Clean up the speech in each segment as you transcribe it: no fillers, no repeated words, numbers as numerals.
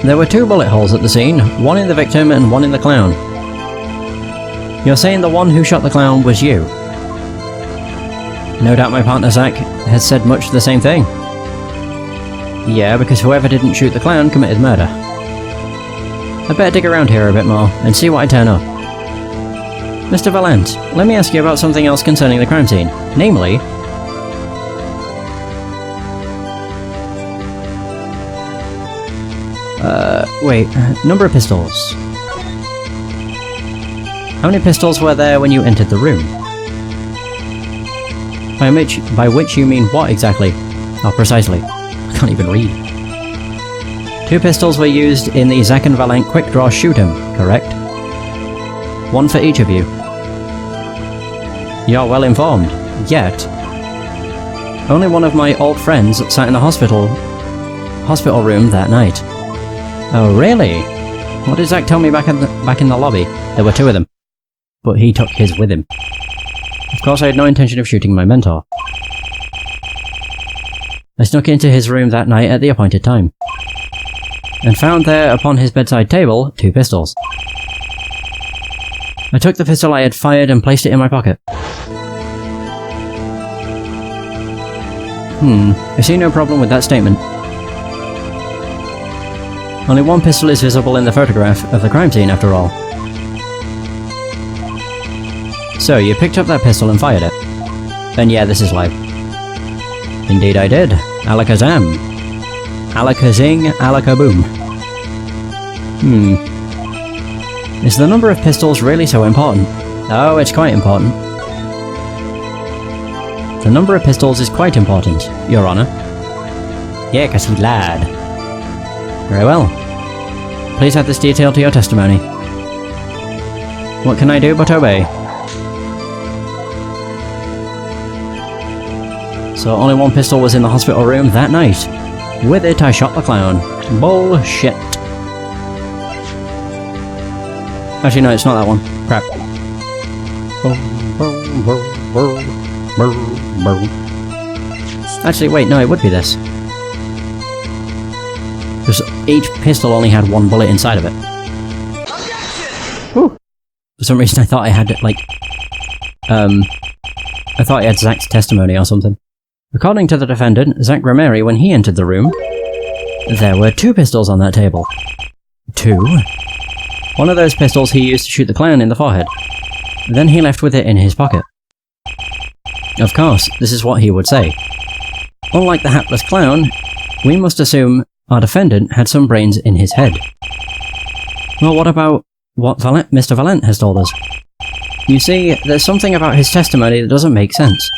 There were 2 bullet holes at the scene, one in the victim and one in the clown. You're saying the one who shot the clown was you? No doubt my partner Zach has said much the same thing. Yeah, because whoever didn't shoot the clown committed murder. I better dig around here a bit more and see what I turn up. Mr. Valent, let me ask you about something else concerning the crime scene. Namely... number of pistols. How many pistols were there when you entered the room? By which you mean what exactly? Oh, precisely. I can't even read. 2 pistols were used in the Zach and Valent quick draw shoot 'em, correct? 1 for each of you. You're well informed. Yet. Only one of my old friends sat in the hospital room that night. Oh really? What did Zach tell me back in the lobby? There were 2 of them. But he took his with him. Of course I had no intention of shooting my mentor. I snuck into his room that night at the appointed time. And found there upon his bedside table 2 pistols. I took the pistol I had fired and placed it in my pocket. I see no problem with that statement. Only 1 pistol is visible in the photograph of the crime scene after all. So, you picked up that pistol and fired it? Then yeah, this is live. Indeed I did. Alakazam. Alakazing, alakaboom. Is the number of pistols really so important? Oh, it's quite important. The number of pistols is quite important, Your Honour. Yeah, 'cause he lied. Very well. Please add this detail to your testimony. What can I do but obey? So only 1 pistol was in the hospital room that night. With it I shot the clown. Bullshit. Actually no, it's not that one. Crap. Actually wait, no, it would be this. Because each pistol only had 1 bullet inside of it. Whew. For some reason I thought I had, like... I thought I had Zach's testimony or something. According to the defendant, Zach Grameri, when he entered the room, there were 2 pistols on that table. 2? One of those pistols he used to shoot the clown in the forehead. Then he left with it in his pocket. Of course, this is what he would say. Unlike the hapless clown, we must assume our defendant had some brains in his head. Well, what about what Mr. Valent has told us? You see, there's something about his testimony that doesn't make sense.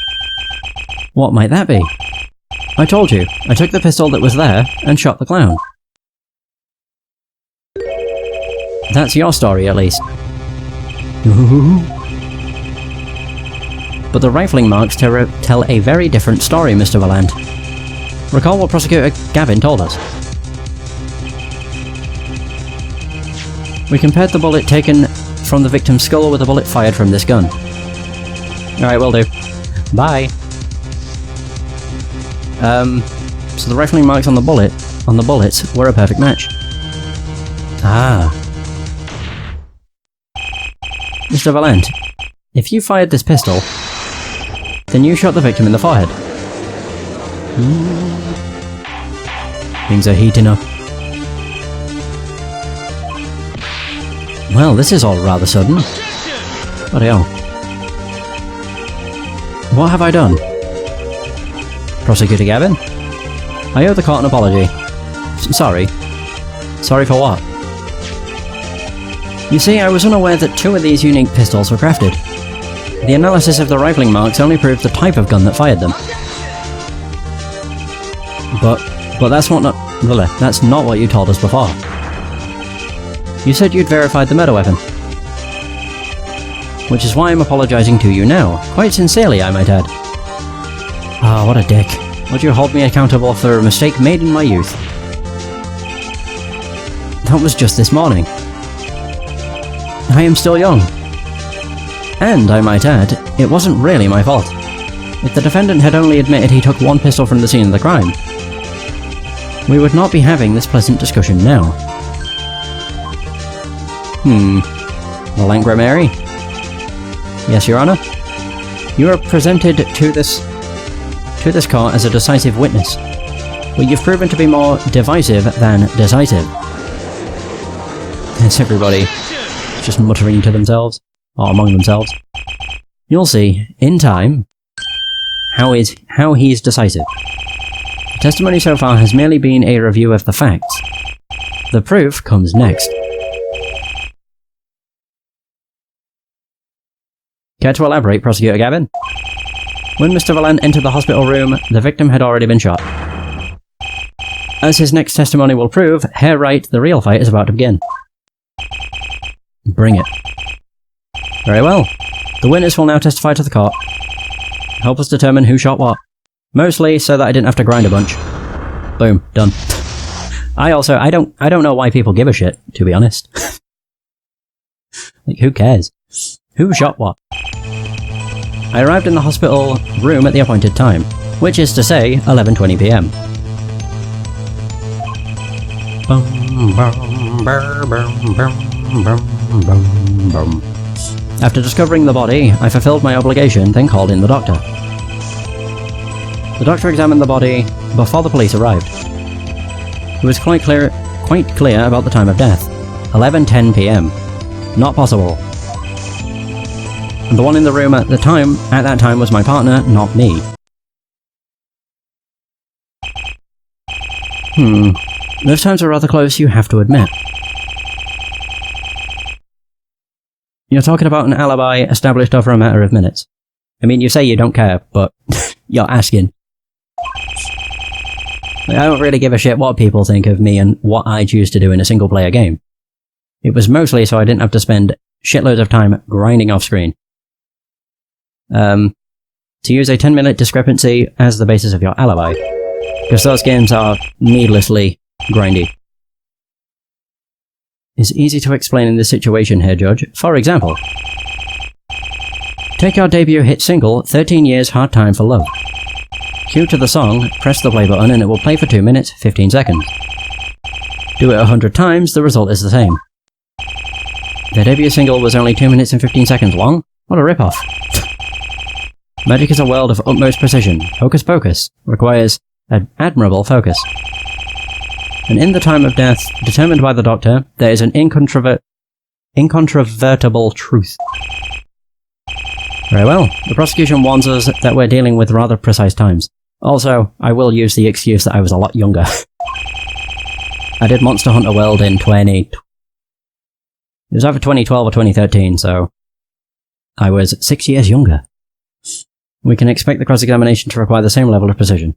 What might that be? I told you, I took the pistol that was there and shot the clown. That's your story, at least. But the rifling marks tell a very different story, Mr. Valent. Recall what Prosecutor Gavin told us. We compared the bullet taken from the victim's skull with a bullet fired from this gun. Alright, will do. Bye! So the rifling marks on the bullets were a perfect match. Ah. Mr. Valent, if you fired this pistol, then you shot the victim in the forehead. Things are heating up. Well, this is all rather sudden. Bloody hell. What have I done? Prosecutor Gavin? I owe the court an apology. Sorry. Sorry for what? You see, I was unaware that 2 of these unique pistols were crafted. The analysis of the rifling marks only proved the type of gun that fired them. But that's not what you told us before. You said you'd verified the murder weapon. Which is why I'm apologising to you now. Quite sincerely, I might add. Ah, what a dick. Would you hold me accountable for a mistake made in my youth? That was just this morning. I am still young. And, I might add, it wasn't really my fault. If the defendant had only admitted he took 1 pistol from the scene of the crime, we would not be having this pleasant discussion now. Valant Mary? Yes, Your Honour? You are presented to this court as a decisive witness, but you've proven to be more divisive than decisive. It's everybody just muttering to themselves, or among themselves. You'll see, in time, how he's decisive. The testimony so far has merely been a review of the facts. The proof comes next. Care to elaborate, Prosecutor Gavin? When Mr. Valant entered the hospital room, the victim had already been shot. As his next testimony will prove, Herr Wright, the real fight is about to begin. Bring it. Very well. The witness will now testify to the court. Help us determine who shot what. Mostly so that I didn't have to grind a bunch. Boom. Done. I don't know why people give a shit, to be honest. Like, who cares? Who shot what? I arrived in the hospital room at the appointed time, which is to say, 11:20 p.m. After discovering the body, I fulfilled my obligation, then called in the doctor. The doctor examined the body before the police arrived. He was quite clear about the time of death. 11:10 p.m. Not possible. And the one in the room at that time was my partner, not me. Those times are rather close, you have to admit. You're talking about an alibi established over a matter of minutes. I mean, you say you don't care, but you're asking. I don't really give a shit what people think of me and what I choose to do in a single-player game. It was mostly so I didn't have to spend shitloads of time grinding off screen. To use a 10-minute discrepancy as the basis of your alibi, because those games are needlessly grindy. It's easy to explain in this situation here, Judge. For example, take your debut hit single, 13 Years Hard Time for Love. Cue to the song, press the play button and it will play for 2 minutes, 15 seconds. Do it 100 times, the result is the same. Their debut single was only 2 minutes and 15 seconds long? What a rip-off. Magic is a world of utmost precision. Hocus pocus requires an admirable focus. And in the time of death, determined by the doctor, there is an incontrovertible truth. Very well. The prosecution warns us that we're dealing with rather precise times. Also, I will use the excuse that I was a lot younger. I did Monster Hunter World in It was either 2012 or 2013, so I was 6 years younger. We can expect the cross-examination to require the same level of precision.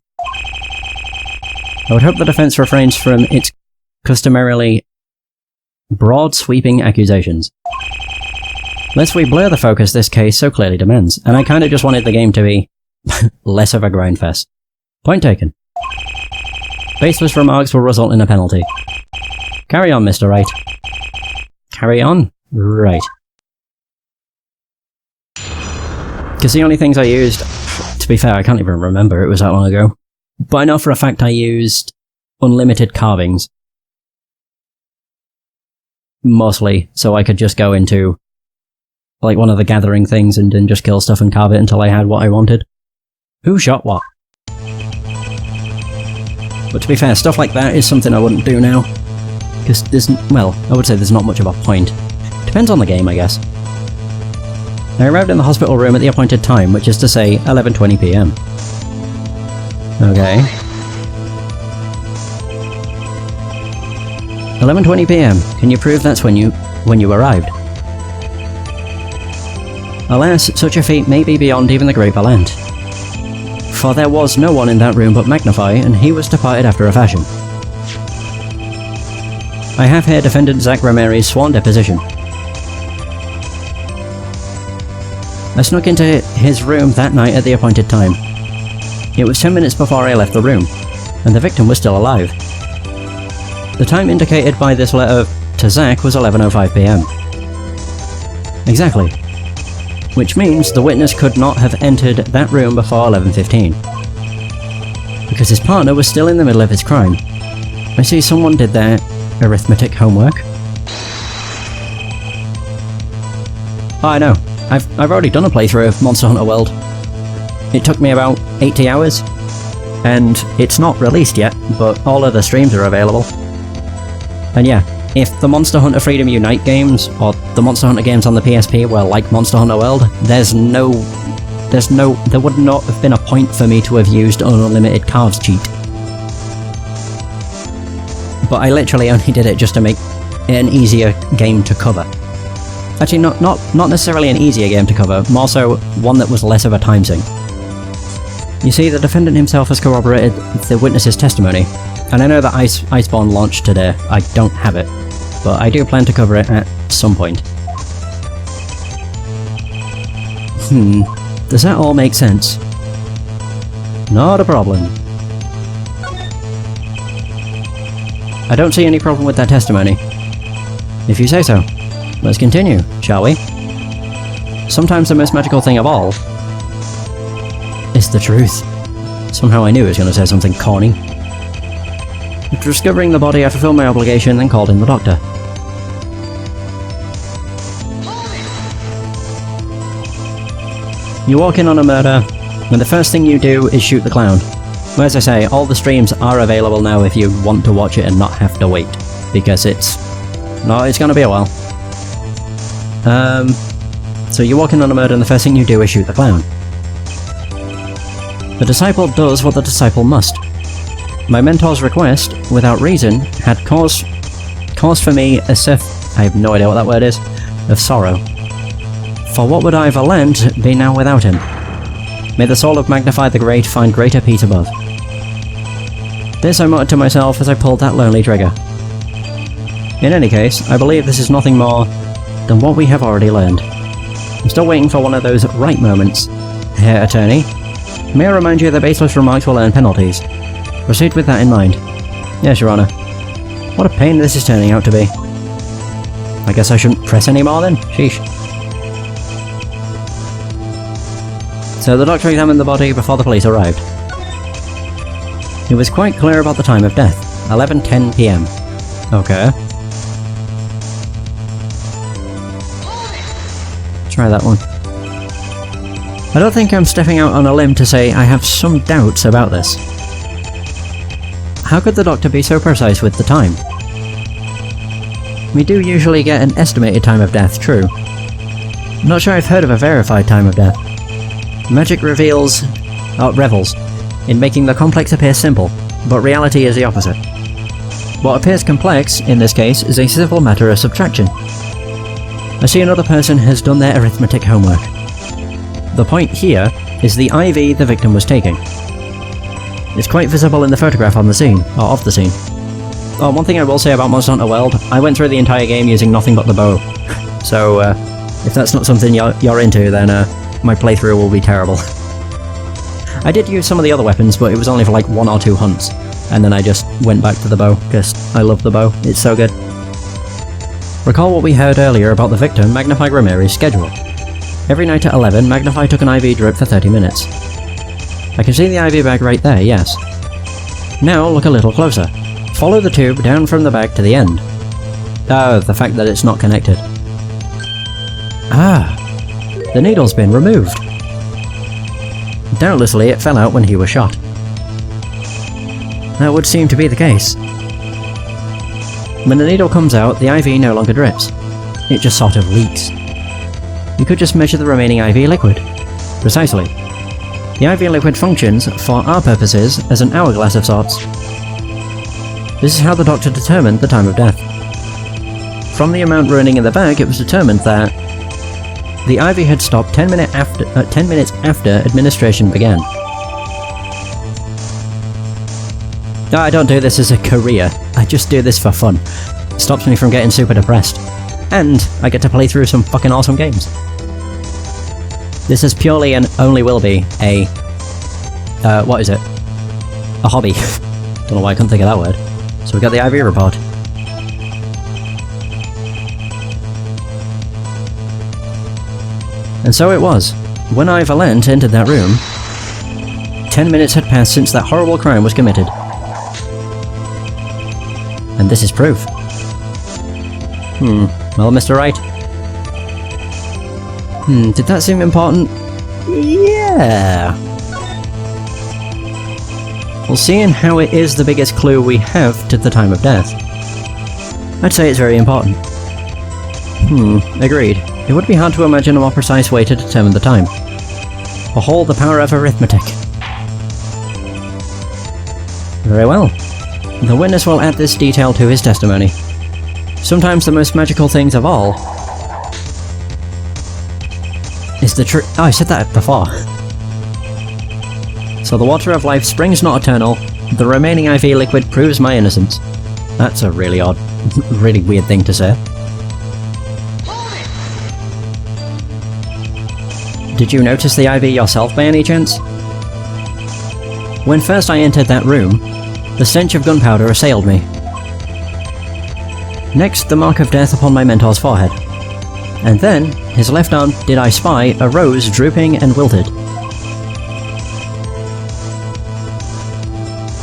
I would hope the defense refrains from its customarily broad, sweeping accusations. Lest we blur the focus this case so clearly demands, and I kinda just wanted the game to be less of a grindfest. Point taken. Baseless remarks will result in a penalty. Carry on, Mr. Wright. Carry on? Right. Because the only things I used, to be fair, I can't even remember, it was that long ago. But I know for a fact I used unlimited carvings. Mostly, so I could just go into like one of the gathering things and then just kill stuff and carve it until I had what I wanted. Who shot what? But to be fair, stuff like that is something I wouldn't do now. Because there's, well, I would say there's not much of a point. Depends on the game, I guess. I arrived in the hospital room at the appointed time, which is to say 11:20 p.m. Okay. 11:20 p.m. Can you prove that's when you arrived? Alas, such a feat may be beyond even the great Valant. For there was no one in that room but Magnify, and he was departed after a fashion. I have here defendant Zach Ramirez's sworn deposition. I snuck into his room that night at the appointed time. It was 10 minutes before I left the room, and the victim was still alive. The time indicated by this letter to Zach was 11:05 p.m. Exactly. Which means the witness could not have entered that room before 11:15. Because his partner was still in the middle of his crime. I see someone did their arithmetic homework. Oh, I know. I've already done a playthrough of Monster Hunter World. It took me about 80 hours. And it's not released yet, but all of the streams are available. And yeah, if the Monster Hunter Freedom Unite games, or the Monster Hunter games on the PSP were like Monster Hunter World, there would not have been a point for me to have used an unlimited cards cheat. But I literally only did it just to make it an easier game to cover. Actually, not necessarily an easier game to cover, more so one that was less of a time sink. You see, the defendant himself has corroborated the witness's testimony, and I know that Iceborne launched today. I don't have it, but I do plan to cover it at some point. Does that all make sense? Not a problem. I don't see any problem with that testimony. If you say so. Let's continue, shall we? Sometimes the most magical thing of all is the truth. Somehow I knew he was going to say something corny. After discovering the body, I fulfilled my obligation and called in the doctor. You walk in on a murder, and the first thing you do is shoot the clown. Well, as I say, all the streams are available now if you want to watch it and not have to wait, because it's going to be a while. So you walk in on a murder and the first thing you do is shoot the clown. The disciple does what the disciple must. My mentor's request, without reason, had cause for me a I have no idea what that word is, of sorrow. For what would I have learned be now without him? May the soul of Magnify the Great find greater peace above. This I muttered to myself as I pulled that lonely trigger. In any case, I believe this is nothing more than what we have already learned. I'm still waiting for one of those right moments. Herr Attorney, may I remind you that baseless remarks will earn penalties. Proceed with that in mind. Yes, Your Honor. What a pain this is turning out to be. I guess I shouldn't press any more then? Sheesh. So the doctor examined the body before the police arrived. He was quite clear about the time of death, 11:10 PM. Okay. Try that one. I don't think I'm stepping out on a limb to say I have some doubts about this. How could the doctor be so precise with the time? We do usually get an estimated time of death, true. I'm not sure I've heard of a verified time of death. Magic revels in making the complex appear simple, but reality is the opposite. What appears complex, in this case, is a simple matter of subtraction. I see another person has done their arithmetic homework. The point here is the IV the victim was taking. It's quite visible in the photograph on the scene, or of the scene. Oh, one thing I will say about Monster Hunter World, I went through the entire game using nothing but the bow. So, if that's not something you're into, then my playthrough will be terrible. I did use some of the other weapons, but it was only for like 1 or 2 hunts, and then I just went back to the bow, because I love the bow, it's so good. Recall what we heard earlier about the victim, Magnify Grimeri's schedule. Every night at 11, Magnify took an IV drip for 30 minutes. I can see the IV bag right there, yes. Now look a little closer. Follow the tube down from the bag to the end. Oh, the fact that it's not connected. Ah, the needle's been removed. Doubtlessly it fell out when he was shot. That would seem to be the case. When the needle comes out, the IV no longer drips. It just sort of leaks. You could just measure the remaining IV liquid. Precisely. The IV liquid functions, for our purposes, as an hourglass of sorts. This is how the doctor determined the time of death. From the amount running in the bag, it was determined that the IV had stopped 10 minutes after administration began. No, I don't do this as a career. I just do this for fun. It stops me from getting super depressed. And I get to play through some fucking awesome games. This is purely and only will be a... what is it? A hobby. Don't know why I couldn't think of that word. So we got the IV report. And so it was. When I, Valent, entered that room, 10 minutes had passed since that horrible crime was committed. And this is proof. Well, Mr. Wright? Did that seem important? Yeah. Well, seeing how it is the biggest clue we have to the time of death, I'd say it's very important. Agreed. It would be hard to imagine a more precise way to determine the time. Behold the power of arithmetic. Very well. The witness will add this detail to his testimony. Sometimes the most magical things of all is the truth. Oh, I said that before. So the water of life springs not eternal. The remaining IV liquid proves my innocence. That's a really odd, really weird thing to say. Did you notice the IV yourself by any chance? When first I entered that room, the stench of gunpowder assailed me. Next, the mark of death upon my mentor's forehead. And then, his left arm, did I spy, arose, drooping and wilted.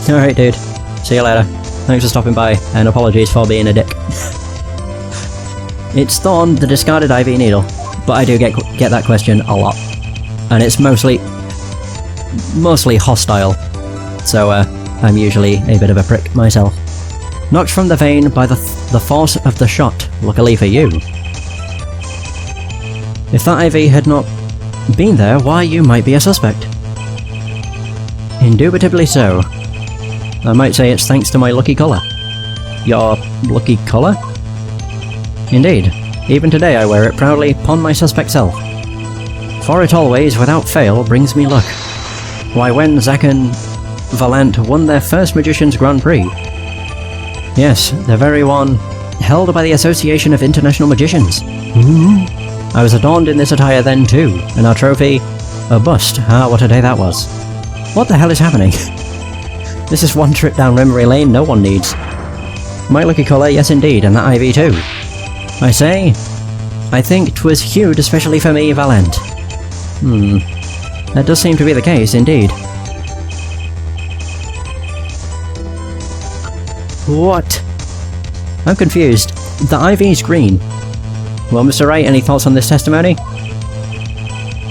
Alright dude, see you later. Thanks for stopping by, and apologies for being a dick. It's Thorn, the discarded IV needle, but I do get that question a lot. And it's mostly hostile, so I'm usually a bit of a prick myself. Knocked from the vein by the force of the shot, luckily for you. If that IV had not been there, why you might be a suspect. Indubitably so. I might say it's thanks to my lucky colour. Your lucky colour? Indeed. Even today I wear it proudly upon my suspect self. For it always, without fail, brings me luck. Why, when Zack and Valant won their first Magician's Grand Prix. Yes, the very one held by the Association of International Magicians. I was adorned in this attire then too, and our trophy, a bust. Ah, what a day that was. What the hell is happening? This is one trip down memory lane no one needs. My lucky colour, yes indeed, and that IV too. I say, I think 'twas hued especially for me, Valant. That does seem to be the case, indeed. What? I'm confused. The IV's green. Well, Mr. Wright, any thoughts on this testimony?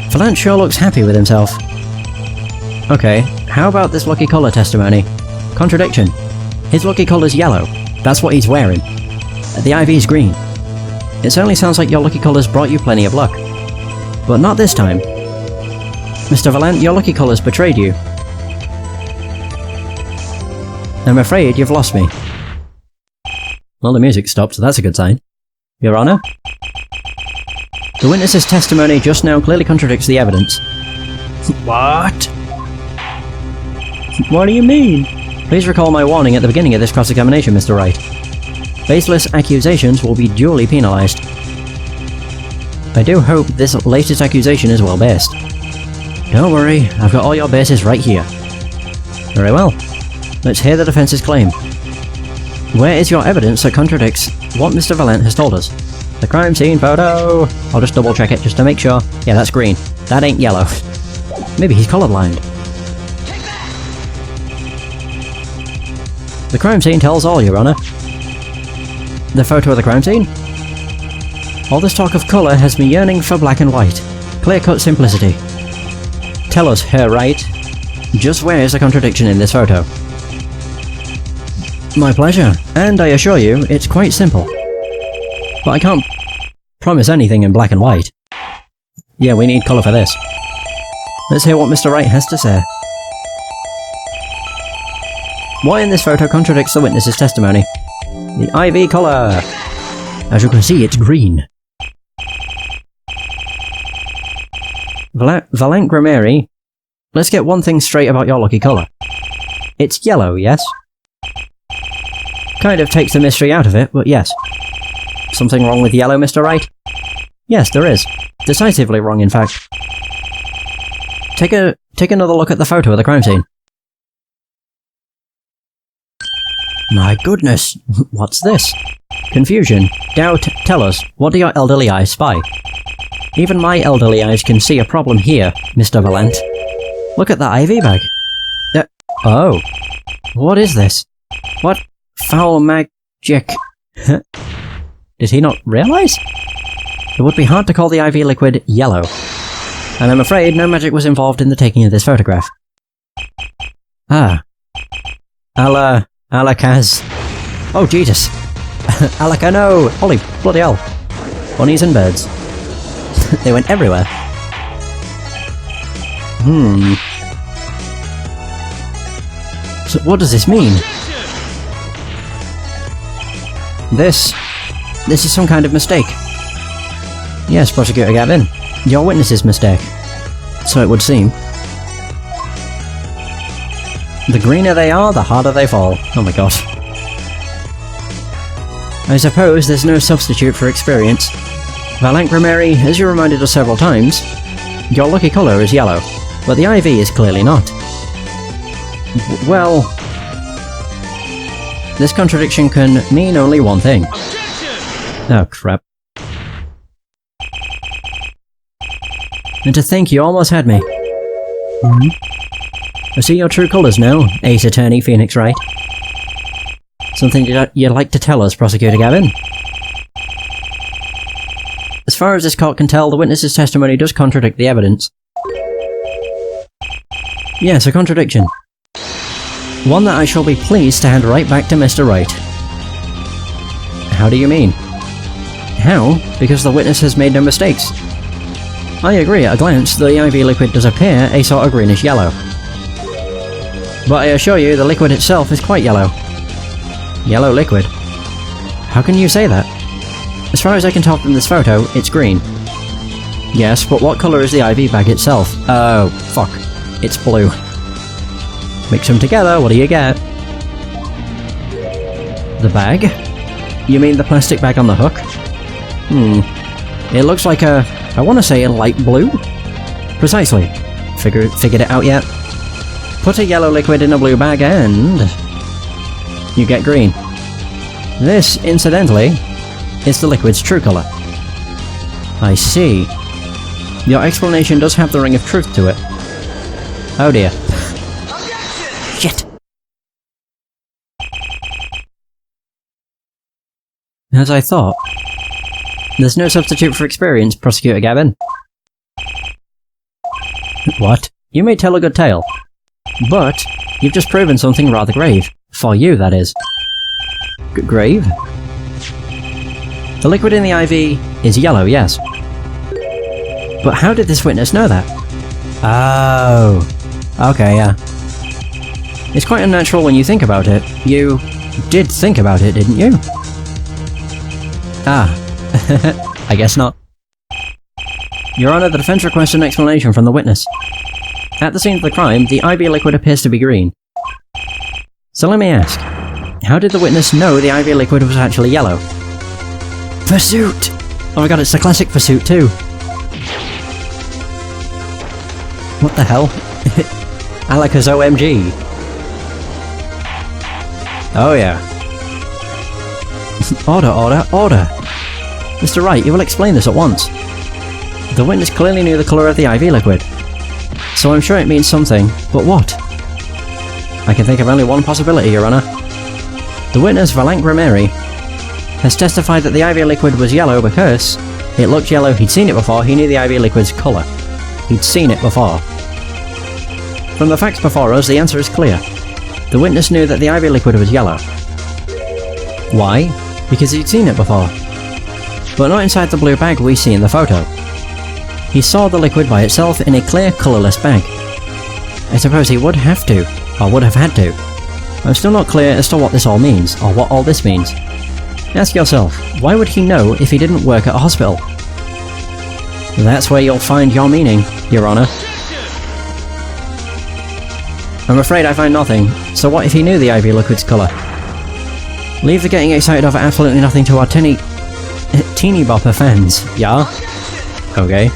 Valant sure looks happy with himself. Okay, how about this lucky colour testimony? Contradiction. His lucky colour's yellow. That's what he's wearing. The IV's green. It certainly sounds like your lucky colour's brought you plenty of luck. But not this time. Mr. Valant, your lucky colour's betrayed you. I'm afraid you've lost me. Well, the music stopped, so that's a good sign. Your Honour? The witness's testimony just now clearly contradicts the evidence. What? What do you mean? Please recall my warning at the beginning of this cross-examination, Mr. Wright. Baseless accusations will be duly penalised. I do hope this latest accusation is well based. Don't worry, I've got all your bases right here. Very well. Let's hear the defence's claim. Where is your evidence that contradicts what Mr. Valant has told us? The crime scene photo! I'll just double check it just to make sure. Yeah, that's green. That ain't yellow. Maybe he's colourblind. The crime scene tells all, Your Honour. The photo of the crime scene? All this talk of colour has me yearning for black and white. Clear-cut simplicity. Tell us, Herr Wright, just where is the contradiction in this photo? My pleasure, and I assure you, it's quite simple. But I can't promise anything in black and white. Yeah, we need colour for this. Let's hear what Mr. Wright has to say. What in this photo contradicts the witness's testimony? The IV colour! As you can see, it's green. Valant Grimeri, let's get one thing straight about your lucky colour. It's yellow, yes? Kind of takes the mystery out of it, but yes. Something wrong with yellow, Mr. Wright? Yes, there is. Decisively wrong, in fact. Take another look at the photo of the crime scene. My goodness, what's this? Confusion, doubt, tell us, what do your elderly eyes spy? Even my elderly eyes can see a problem here, Mr. Valant. Look at that IV bag. Oh. What is this? What foul magic! Did he not realise? It would be hard to call the IV liquid yellow. And I'm afraid no magic was involved in the taking of this photograph. Ah. Alakaz. Oh, Jesus. Alaka, no! Holy bloody hell. Bunnies and birds. They went everywhere. So what does this mean? This is some kind of mistake. Yes, Prosecutor Gavin. Your witness's mistake. So it would seem. The greener they are, the harder they fall. Oh my god. I suppose there's no substitute for experience. Valankrameri, as you reminded us several times, your lucky colour is yellow, but the IV is clearly not. Well, this contradiction can mean only one thing. Oh crap. And to think you almost had me. I see your true colours now, Ace Attorney Phoenix Wright. Something you'd like to tell us, Prosecutor Gavin? As far as this court can tell, the witness's testimony does contradict the evidence. Yes, a contradiction. One that I shall be pleased to hand right back to Mr. Wright. How do you mean? How? Because the witness has made no mistakes. I agree, at a glance, the IV liquid does appear a sort of greenish yellow. But I assure you, the liquid itself is quite yellow. Yellow liquid? How can you say that? As far as I can tell from this photo, it's green. Yes, but what colour is the IV bag itself? Oh, fuck. It's blue. Mix them together, what do you get? The bag? You mean the plastic bag on the hook? It looks like a... I want to say a light blue? Precisely. Figured it out yet? Put a yellow liquid in a blue bag and... you get green. This, incidentally, is the liquid's true colour. I see. Your explanation does have the ring of truth to it. Oh dear. Shit! As I thought. There's no substitute for experience, Prosecutor Gavin. What? You may tell a good tale. But, you've just proven something rather grave. For you, that is. Grave? The liquid in the IV is yellow, yes. But how did this witness know that? Oh. Okay, yeah. It's quite unnatural when you think about it. You did think about it, didn't you? Ah. I guess not. Your Honour, the defence requests an explanation from the witness. At the scene of the crime, the IV liquid appears to be green. So let me ask, how did the witness know the IV liquid was actually yellow? Pursuit! Oh my god, it's the classic Pursuit too! What the hell? Alaka's OMG! Oh yeah. Order, order, order! Mr. Wright, you will explain this at once. The witness clearly knew the colour of the IV liquid. So I'm sure it means something, but what? I can think of only one possibility, Your Honour. The witness, Valankrameri, has testified that the IV liquid was yellow because it looked yellow, he'd seen it before, he knew the IV liquid's colour. He'd seen it before. From the facts before us, the answer is clear. The witness knew that the IV liquid was yellow. Why? Because he'd seen it before. But not inside the blue bag we see in the photo. He saw the liquid by itself in a clear, colourless bag. I suppose he would have to, or would have had to. I'm still not clear as to what this all means, or what all this means. Ask yourself, why would he know if he didn't work at a hospital? That's where you'll find your meaning, Your Honour. I'm afraid I find nothing, so what if he knew the IV liquid's colour? Leave the getting excited over absolutely nothing to our teeny bopper fans, yeah? Okay.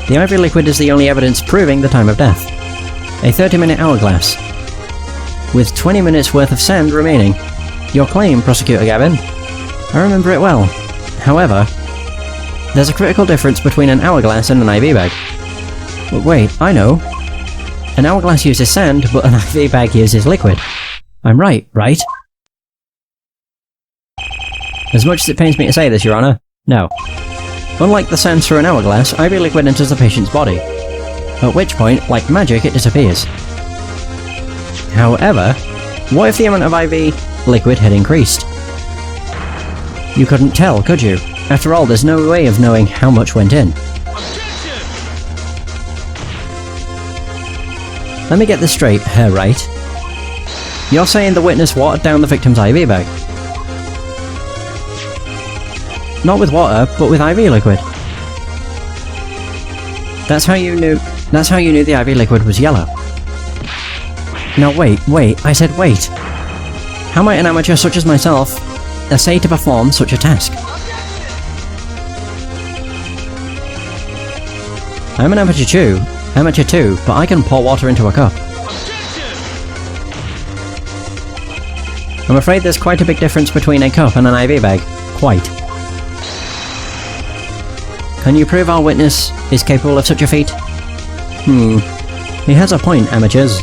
The IV liquid is the only evidence proving the time of death. A 30-minute hourglass. With 20 minutes worth of sand remaining. Your claim, Prosecutor Gavin. I remember it well. However, there's a critical difference between an hourglass and an IV bag. But wait, I know. An hourglass uses sand, but an IV bag uses liquid. I'm right, right? As much as it pains me to say this, Your Honor, no. Unlike the sands through an hourglass, IV liquid enters the patient's body, at which point, like magic, it disappears. However, what if the amount of IV liquid had increased? You couldn't tell, could you? After all, there's no way of knowing how much went in. Let me get this straight, Herr Wright. You're saying the witness watered down the victim's IV bag? Not with water, but with IV liquid. That's how you knew the IV liquid was yellow. Now wait, I said wait. How might an amateur such as myself essay to perform such a task? I'm an amateur too, but I can pour water into a cup. I'm afraid there's quite a big difference between a cup and an IV bag. Quite. Can you prove our witness is capable of such a feat? He has a point, amateurs.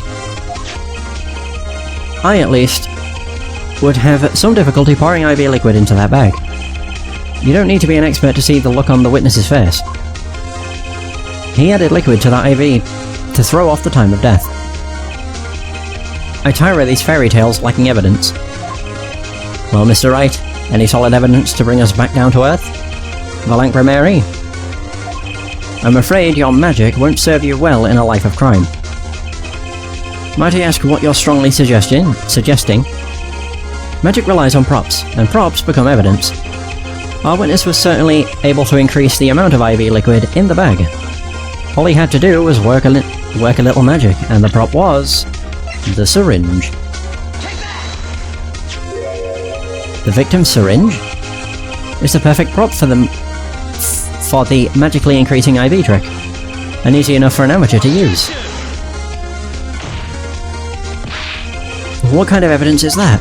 I, at least, would have some difficulty pouring IV liquid into that bag. You don't need to be an expert to see the look on the witness's face. He added liquid to that IV to throw off the time of death. I tire of these fairy tales lacking evidence. Well, Mr. Wright, any solid evidence to bring us back down to earth? Valanque Mary? I'm afraid your magic won't serve you well in a life of crime. Might I ask what you're strongly suggesting? Magic relies on props, and props become evidence. Our witness was certainly able to increase the amount of IV liquid in the bag. All he had to do was work a little magic, and the prop was the syringe. The victim's syringe is the perfect prop for the magically increasing IV trick, and easy enough for an amateur to use. What kind of evidence is that?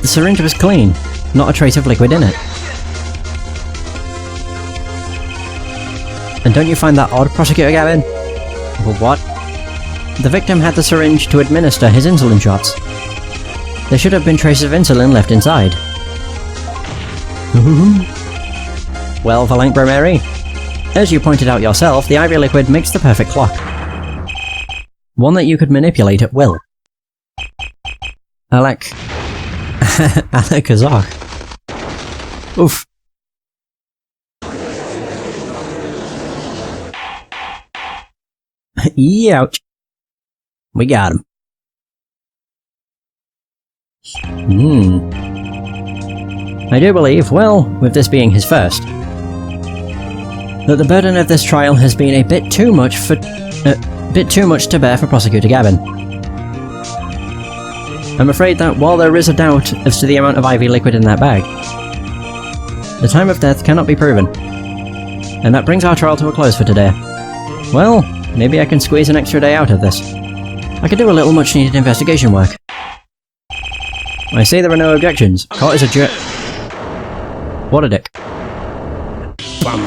The syringe was clean, not a trace of liquid in it. And don't you find that odd, Prosecutor Gavin? Well, what? The victim had the syringe to administer his insulin shots. There should have been traces of insulin left inside. Well, Valanque Mary, as you pointed out yourself, the IV liquid makes the perfect clock. One that you could manipulate at will. Alakazar. Oof. Ouch. We got him. I do believe, well, with this being his first, that the burden of this trial has been a bit too much to bear for Prosecutor Gavin. I'm afraid that while there is a doubt as to the amount of IV liquid in that bag, the time of death cannot be proven. And that brings our trial to a close for today. Well, maybe I can squeeze an extra day out of this. I could do a little much needed investigation work. I say there are no objections. Court is adjourned. What a dick. Bum.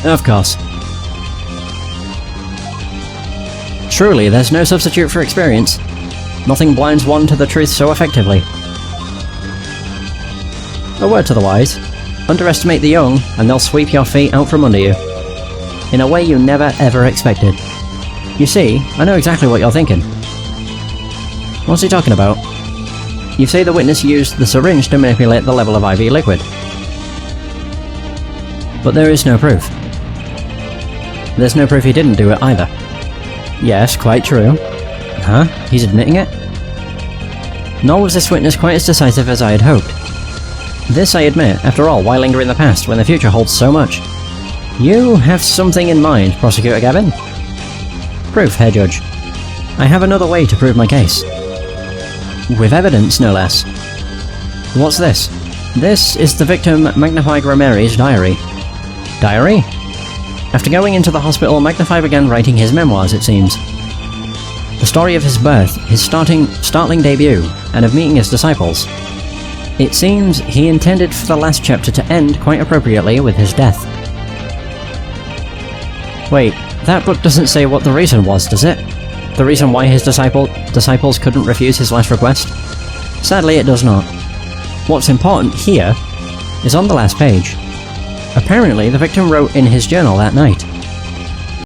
Of course. Truly, there's no substitute for experience. Nothing blinds one to the truth so effectively. A word to the wise. Underestimate the young, and they'll sweep your feet out from under you. In a way you never ever expected. You see, I know exactly what you're thinking. What's he talking about? You say the witness used the syringe to manipulate the level of IV liquid. But there is no proof. There's no proof he didn't do it either. Yes, quite true. Huh? He's admitting it? Nor was this witness quite as decisive as I had hoped. This, I admit, after all, why linger in the past when the future holds so much? You have something in mind, Prosecutor Gavin? Proof, Herr Judge. I have another way to prove my case. With evidence, no less. What's this? This is the victim Magnify Grammary's diary. Diary? After going into the hospital, Magnify began writing his memoirs, it seems. The story of his birth, his startling debut, and of meeting his disciples. It seems he intended for the last chapter to end quite appropriately with his death. Wait, that book doesn't say what the reason was, does it? The reason why his disciples couldn't refuse his last request? Sadly, it does not. What's important here is on the last page. Apparently, the victim wrote in his journal that night,